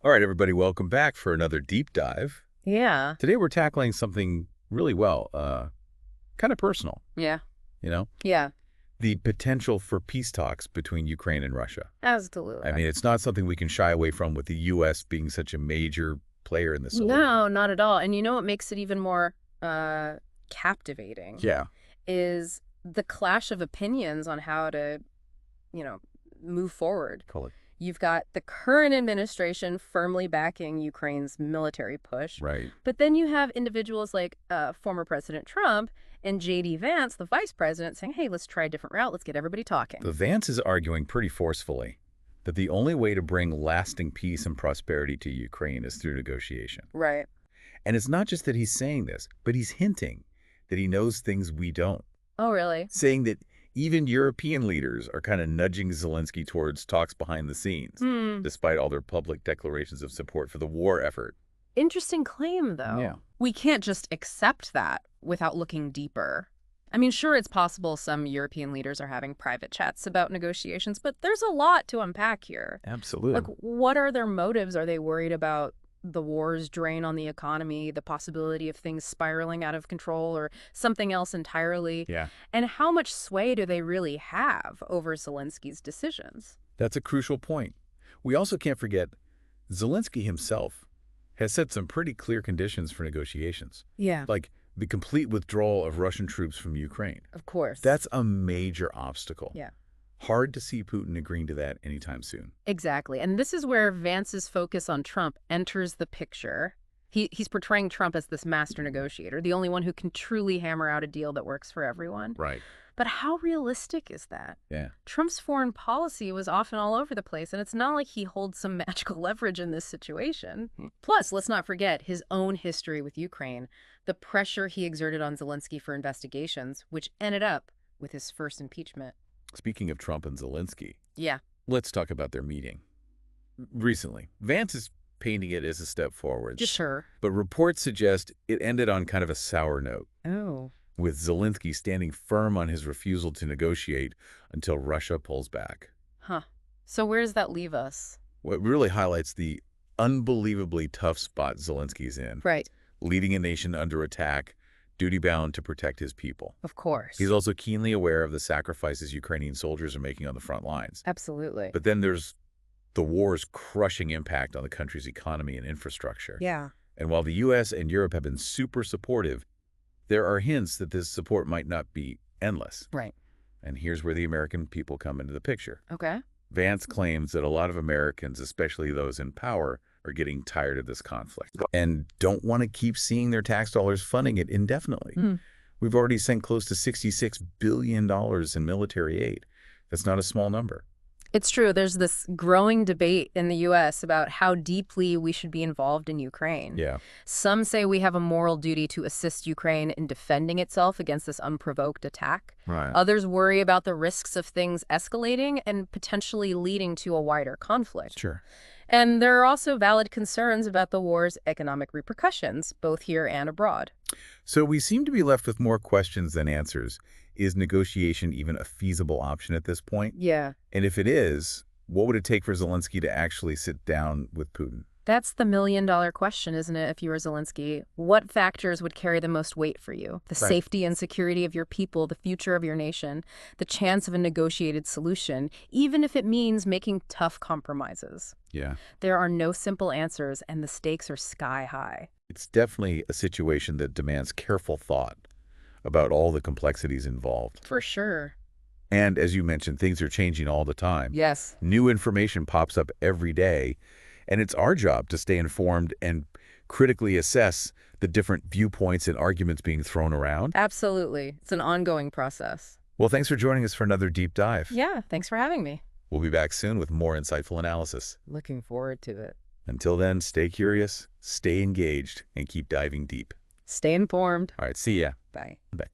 All right, everybody, welcome back for another deep dive. Yeah. Today we're tackling something really kind of personal, Yeah. you know? Yeah. The potential for peace talks between Ukraine and Russia. Absolutely. I mean, it's not something we can shy away from with the U.S. being such a major player in this whole area. No, not at all. And you know what makes it even more captivating Yeah. is the clash of opinions on how to, you know, move forward. Call it. You've got the current administration firmly backing Ukraine's military push. Right. But then you have individuals like former President Trump and Vance, the vice president, saying, hey, let's try a different route. Let's get everybody talking. The Vance is arguing pretty forcefully that the only way to bring lasting peace and prosperity to Ukraine is through negotiation. Right. And it's not just that he's saying this, but he's hinting that he knows things we don't. Oh, really? Saying that even European leaders are kind of nudging Zelensky towards talks behind the scenes, despite all their public declarations of support for the war effort. Interesting claim, though. Yeah. We can't just accept that without looking deeper. I mean, sure, it's possible some European leaders are having private chats about negotiations, but there's a lot to unpack here. Absolutely. Like, what are their motives? Are they worried about the war's drain on the economy, the possibility of things spiraling out of control, or something else entirely? Yeah. And how much sway do they really have over Zelensky's decisions? That's a crucial point. We also can't forget Zelensky himself has set some pretty clear conditions for negotiations. Yeah. Like the complete withdrawal of Russian troops from Ukraine. Of course. That's a major obstacle. Yeah. Hard to see Putin agreeing to that anytime soon. Exactly. And this is where Vance's focus on Trump enters the picture. He's portraying Trump as this master negotiator, the only one who can truly hammer out a deal that works for everyone. Right. But how realistic is that? Yeah. Trump's foreign policy was often all over the place, and it's not like he holds some magical leverage in this situation. Plus, let's not forget his own history with Ukraine, the pressure he exerted on Zelensky for investigations, which ended up with his first impeachment. Speaking of Trump and Zelensky, Yeah. let's talk about their meeting. Recently, Vance is painting it as a step forward. Sure. But reports suggest it ended on kind of a sour note, Oh. with Zelensky standing firm on his refusal to negotiate until Russia pulls back. Huh. So where does that leave us? What really highlights the unbelievably tough spot Zelensky's in, Right. leading a nation under attack, duty-bound to protect his people. Of course. He's also keenly aware of the sacrifices Ukrainian soldiers are making on the front lines. Absolutely. But then there's the war's crushing impact on the country's economy and infrastructure. Yeah. And while the U.S. and Europe have been super supportive, there are hints that this support might not be endless. Right. And here's where the American people come into the picture. Okay. Vance claims that a lot of Americans, especially those in power, are getting tired of this conflict and don't want to keep seeing their tax dollars funding it indefinitely. We've already sent close to $66 billion in military aid. That's not a small number. It's true. There's this growing debate in the U.S. about how deeply we should be involved in Ukraine. Yeah. Some say we have a moral duty to assist Ukraine in defending itself against this unprovoked attack. Right. Others worry about the risks of things escalating and potentially leading to a wider conflict. Sure. And there are also valid concerns about the war's economic repercussions, both here and abroad. So we seem to be left with more questions than answers. Is negotiation even a feasible option at this point? Yeah. And if it is, what would it take for Zelensky to actually sit down with Putin? That's the million-dollar question, isn't it, if you were Zelensky? What factors would carry the most weight for you? The Right. safety and security of your people, the future of your nation, the chance of a negotiated solution, even if it means making tough compromises. Yeah. There are no simple answers, and the stakes are sky high. It's definitely a situation that demands careful thought about all the complexities involved. For sure. And as you mentioned, things are changing all the time. Yes. New information pops up every day, and it's our job to stay informed and critically assess the different viewpoints and arguments being thrown around. Absolutely. It's an ongoing process. Well, thanks for joining us for another deep dive. Yeah, thanks for having me. We'll be back soon with more insightful analysis. Looking forward to it. Until then, stay curious, stay engaged, and keep diving deep. Stay informed. All right, see ya. Bye. Bye.